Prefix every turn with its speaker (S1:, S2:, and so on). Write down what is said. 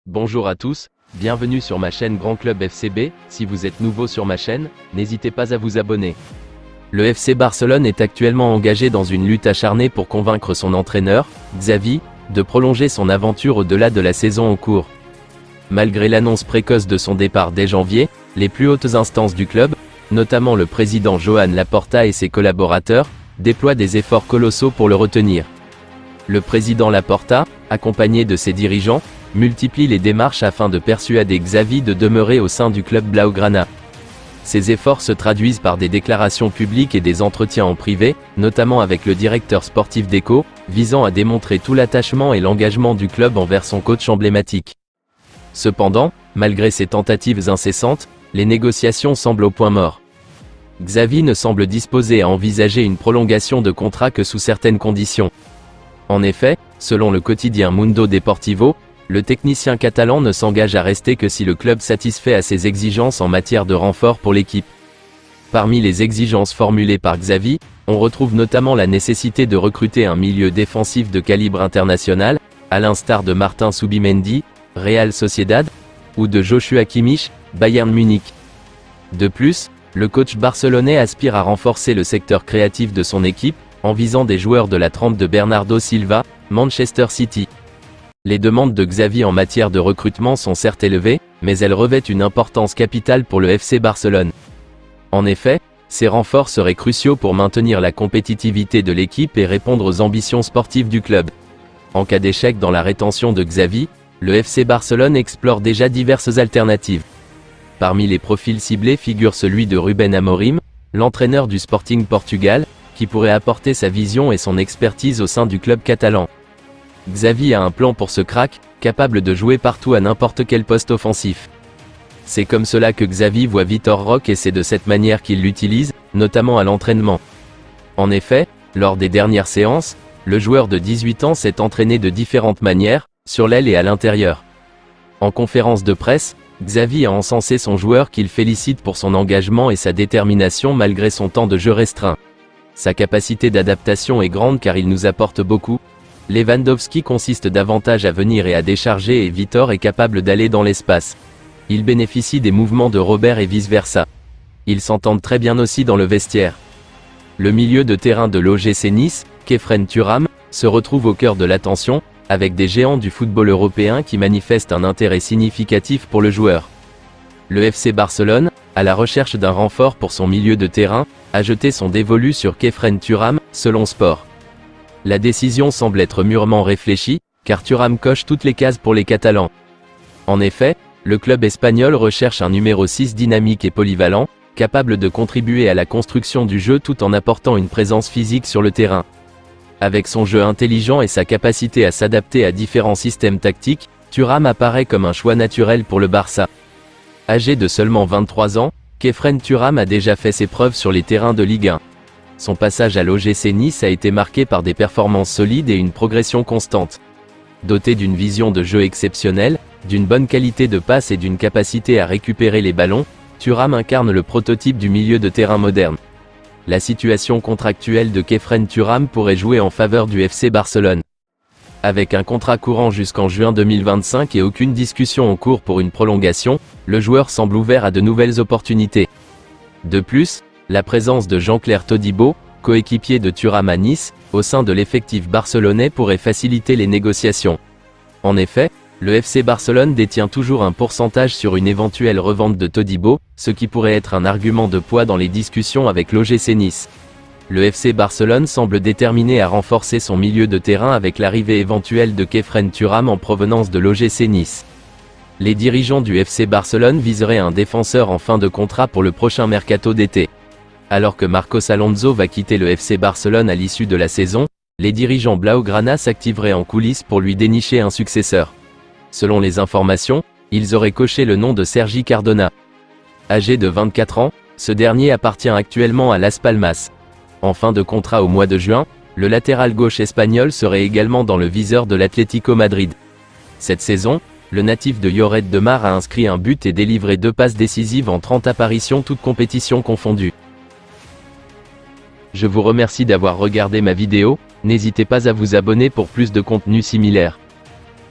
S1: Bonjour à tous, bienvenue sur ma chaîne Grand Club FCB. Si vous êtes nouveau sur ma chaîne, n'hésitez pas à vous abonner. Le FC Barcelone est actuellement engagé dans une lutte acharnée pour convaincre son entraîneur, Xavi, de prolonger son aventure au-delà de la saison en cours. Malgré l'annonce précoce de son départ dès janvier, les plus hautes instances du club, notamment le président Joan Laporta et ses collaborateurs, déploient des efforts colossaux pour le retenir. Le président Laporta, accompagné de ses dirigeants, multiplie les démarches afin de persuader Xavi de demeurer au sein du club blaugrana. Ces efforts se traduisent par des déclarations publiques et des entretiens en privé, notamment avec le directeur sportif d'Eco, visant à démontrer tout l'attachement et l'engagement du club envers son coach emblématique. Cependant, malgré ces tentatives incessantes, les négociations semblent au point mort. Xavi ne semble disposé à envisager une prolongation de contrat que sous certaines conditions. En effet, selon le quotidien Mundo Deportivo, le technicien catalan ne s'engage à rester que si le club satisfait à ses exigences en matière de renfort pour l'équipe. Parmi les exigences formulées par Xavi, on retrouve notamment la nécessité de recruter un milieu défensif de calibre international, à l'instar de Martin Zubimendi, Real Sociedad, ou de Joshua Kimmich, Bayern Munich. De plus, le coach barcelonais aspire à renforcer le secteur créatif de son équipe, en visant des joueurs de la trempe de Bernardo Silva, Manchester City. Les demandes de Xavi en matière de recrutement sont certes élevées, mais elles revêtent une importance capitale pour le FC Barcelone. En effet, ces renforts seraient cruciaux pour maintenir la compétitivité de l'équipe et répondre aux ambitions sportives du club. En cas d'échec dans la rétention de Xavi, le FC Barcelone explore déjà diverses alternatives. Parmi les profils ciblés figure celui de Ruben Amorim, l'entraîneur du Sporting Portugal, qui pourrait apporter sa vision et son expertise au sein du club catalan. Xavi a un plan pour ce crack, capable de jouer partout à n'importe quel poste offensif. C'est comme cela que Xavi voit Vitor Roque et c'est de cette manière qu'il l'utilise, notamment à l'entraînement. En effet, lors des dernières séances, le joueur de 18 ans s'est entraîné de différentes manières, sur l'aile et à l'intérieur. En conférence de presse, Xavi a encensé son joueur qu'il félicite pour son engagement et sa détermination malgré son temps de jeu restreint. Sa capacité d'adaptation est grande car il nous apporte beaucoup. Lewandowski consiste davantage à venir et à décharger et Vitor est capable d'aller dans l'espace. Il bénéficie des mouvements de Robert et vice-versa. Ils s'entendent très bien aussi dans le vestiaire. Le milieu de terrain de l'OGC Nice, Khéphren Thuram, se retrouve au cœur de l'attention, avec des géants du football européen qui manifestent un intérêt significatif pour le joueur. Le FC Barcelone, à la recherche d'un renfort pour son milieu de terrain, a jeté son dévolu sur Khéphren Thuram, selon Sport. La décision semble être mûrement réfléchie, car Thuram coche toutes les cases pour les Catalans. En effet, le club espagnol recherche un numéro 6 dynamique et polyvalent, capable de contribuer à la construction du jeu tout en apportant une présence physique sur le terrain. Avec son jeu intelligent et sa capacité à s'adapter à différents systèmes tactiques, Thuram apparaît comme un choix naturel pour le Barça. Âgé de seulement 23 ans, Khéphren Thuram a déjà fait ses preuves sur les terrains de Ligue 1. Son passage à l'OGC Nice a été marqué par des performances solides et une progression constante. Doté d'une vision de jeu exceptionnelle, d'une bonne qualité de passe et d'une capacité à récupérer les ballons, Thuram incarne le prototype du milieu de terrain moderne. La situation contractuelle de Khéphren Thuram pourrait jouer en faveur du FC Barcelone. Avec un contrat courant jusqu'en juin 2025 et aucune discussion en cours pour une prolongation, le joueur semble ouvert à de nouvelles opportunités. De plus, la présence de Jean-Claire Todibo, coéquipier de Thuram à Nice, au sein de l'effectif barcelonais pourrait faciliter les négociations. En effet, le FC Barcelone détient toujours un pourcentage sur une éventuelle revente de Todibo, ce qui pourrait être un argument de poids dans les discussions avec l'OGC Nice. Le FC Barcelone semble déterminé à renforcer son milieu de terrain avec l'arrivée éventuelle de Khéphren Thuram en provenance de l'OGC Nice. Les dirigeants du FC Barcelone viseraient un défenseur en fin de contrat pour le prochain mercato d'été. Alors que Marcos Alonso va quitter le FC Barcelone à l'issue de la saison, les dirigeants blaugrana s'activeraient en coulisses pour lui dénicher un successeur. Selon les informations, ils auraient coché le nom de Sergi Cardona. Âgé de 24 ans, ce dernier appartient actuellement à Las Palmas. En fin de contrat au mois de juin, le latéral gauche espagnol serait également dans le viseur de l'Atlético Madrid. Cette saison, le natif de Lloret de Mar a inscrit un but et délivré 2 passes décisives en 30 apparitions toutes compétitions confondues. Je vous remercie d'avoir regardé ma vidéo, n'hésitez pas à vous abonner pour plus de contenu similaire.